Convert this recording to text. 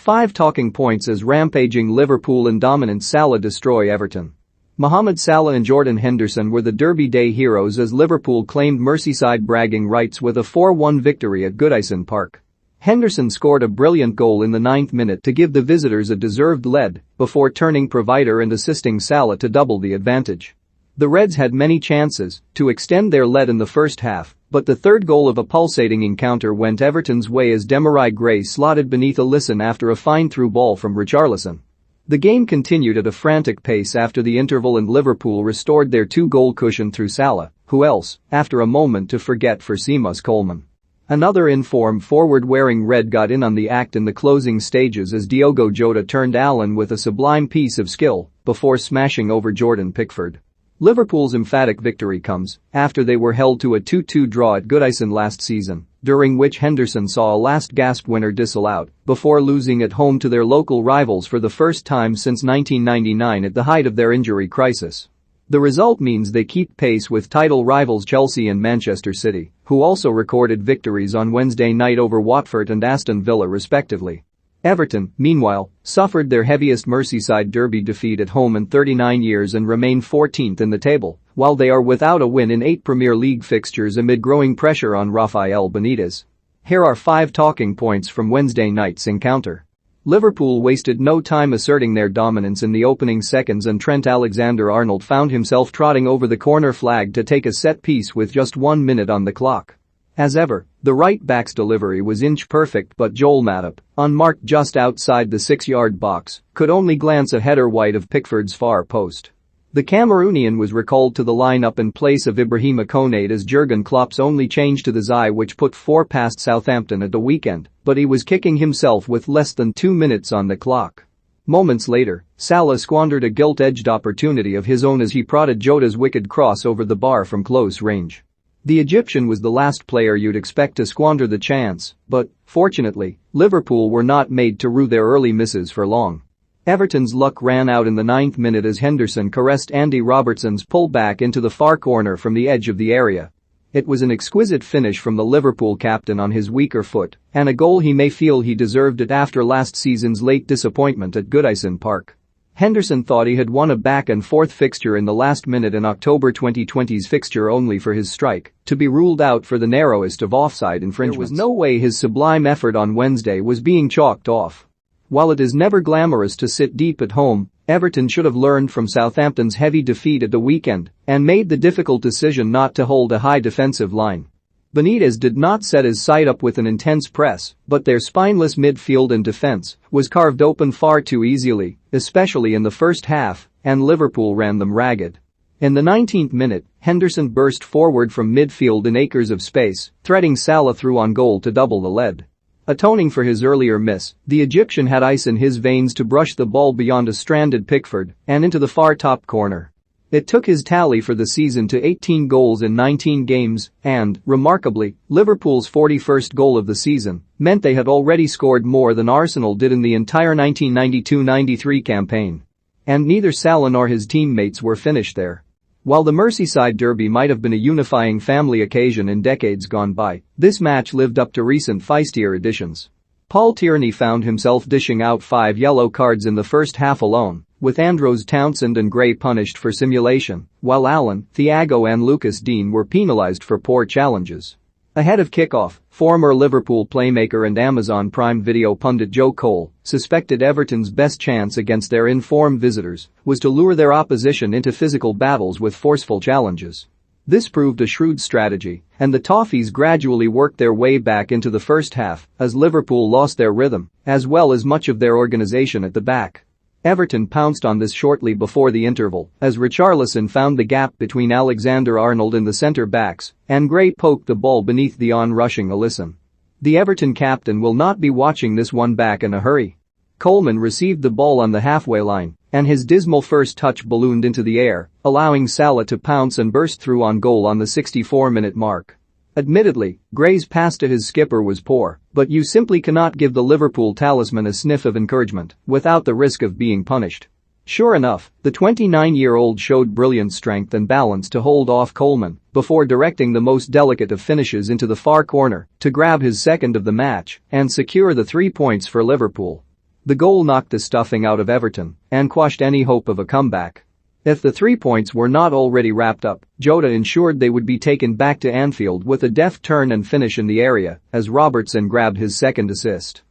5 talking points as rampaging Liverpool and dominant Salah destroy Everton. Mohamed Salah and Jordan Henderson were the Derby Day heroes as Liverpool claimed Merseyside bragging rights with a 4-1 victory at Goodison Park. Henderson scored a brilliant goal in the 9th minute to give the visitors a deserved lead before turning provider and assisting Salah to double the advantage. The Reds had many chances to extend their lead in the first half, but the third goal of a pulsating encounter went Everton's way as Demarai Gray slotted beneath Alisson after a fine through ball from Richarlison. The game continued at a frantic pace after the interval and Liverpool restored their 2-goal cushion through Salah, who else, after a moment to forget for Seamus Coleman. Another in-form forward wearing red got in on the act in the closing stages as Diogo Jota turned Allen with a sublime piece of skill before smashing over Jordan Pickford. Liverpool's emphatic victory comes after they were held to a 2-2 draw at Goodison last season, during which Henderson saw a last-gasp winner disallowed before losing at home to their local rivals for the first time since 1999 at the height of their injury crisis. The result means they keep pace with title rivals Chelsea and Manchester City, who also recorded victories on Wednesday night over Watford and Aston Villa respectively. Everton, meanwhile, suffered their heaviest Merseyside derby defeat at home in 39 years and remain 14th in the table, while they are without a win in 8 Premier League fixtures amid growing pressure on Rafael Benitez. Here are 5 talking points from Wednesday night's encounter. Liverpool wasted no time asserting their dominance in the opening seconds and Trent Alexander-Arnold found himself trotting over the corner flag to take a set piece with just 1 minute on the clock. As ever, the right-back's delivery was inch-perfect but Joel Matip, unmarked just outside the 6-yard box, could only glance a header wide of Pickford's far post. The Cameroonian was recalled to the lineup in place of Ibrahima Konate as Jurgen Klopp's only change to the Zai which put 4 past Southampton at the weekend, but he was kicking himself with less than 2 minutes on the clock. Moments later, Salah squandered a gilt-edged opportunity of his own as he prodded Jota's wicked cross over the bar from close range. The Egyptian was the last player you'd expect to squander the chance, but, fortunately, Liverpool were not made to rue their early misses for long. Everton's luck ran out in the 9th minute as Henderson caressed Andy Robertson's pullback into the far corner from the edge of the area. It was an exquisite finish from the Liverpool captain on his weaker foot, and a goal he may feel he deserved it after last season's late disappointment at Goodison Park. Henderson thought he had won a back-and-forth fixture in the last minute in October 2020's fixture only for his strike to be ruled out for the narrowest of offside infringements. There was no way his sublime effort on Wednesday was being chalked off. While it is never glamorous to sit deep at home, Everton should have learned from Southampton's heavy defeat at the weekend and made the difficult decision not to hold a high defensive line. Benitez did not set his side up with an intense press, but their spineless midfield and defense was carved open far too easily, especially in the first half, and Liverpool ran them ragged. In the 19th minute, Henderson burst forward from midfield in acres of space, threading Salah through on goal to double the lead. Atoning for his earlier miss, the Egyptian had ice in his veins to brush the ball beyond a stranded Pickford and into the far top corner. It took his tally for the season to 18 goals in 19 games and, remarkably, Liverpool's 41st goal of the season meant they had already scored more than Arsenal did in the entire 1992-93 campaign. And neither Salah nor his teammates were finished there. While the Merseyside derby might have been a unifying family occasion in decades gone by, this match lived up to recent feistier editions. Paul Tierney found himself dishing out 5 yellow cards in the first half alone, with Andros Townsend and Gray punished for simulation, while Allen, Thiago and Lucas Digne were penalised for poor challenges. Ahead of kickoff, former Liverpool playmaker and Amazon Prime Video pundit Joe Cole suspected Everton's best chance against their in-form visitors was to lure their opposition into physical battles with forceful challenges. This proved a shrewd strategy, and the Toffees gradually worked their way back into the first half as Liverpool lost their rhythm, as well as much of their organisation at the back. Everton pounced on this shortly before the interval as Richarlison found the gap between Alexander-Arnold and the centre-backs, and Gray poked the ball beneath the on-rushing Alisson. The Everton captain will not be watching this one back in a hurry. Coleman received the ball on the halfway line, and his dismal first touch ballooned into the air, allowing Salah to pounce and burst through on goal on the 64-minute mark. Admittedly, Gray's pass to his skipper was poor, but you simply cannot give the Liverpool talisman a sniff of encouragement without the risk of being punished. Sure enough, the 29-year-old showed brilliant strength and balance to hold off Coleman before directing the most delicate of finishes into the far corner to grab his second of the match and secure the 3 points for Liverpool. The goal knocked the stuffing out of Everton and quashed any hope of a comeback. If the 3 points were not already wrapped up, Jota ensured they would be taken back to Anfield with a deft turn and finish in the area as Robertson grabbed his second assist.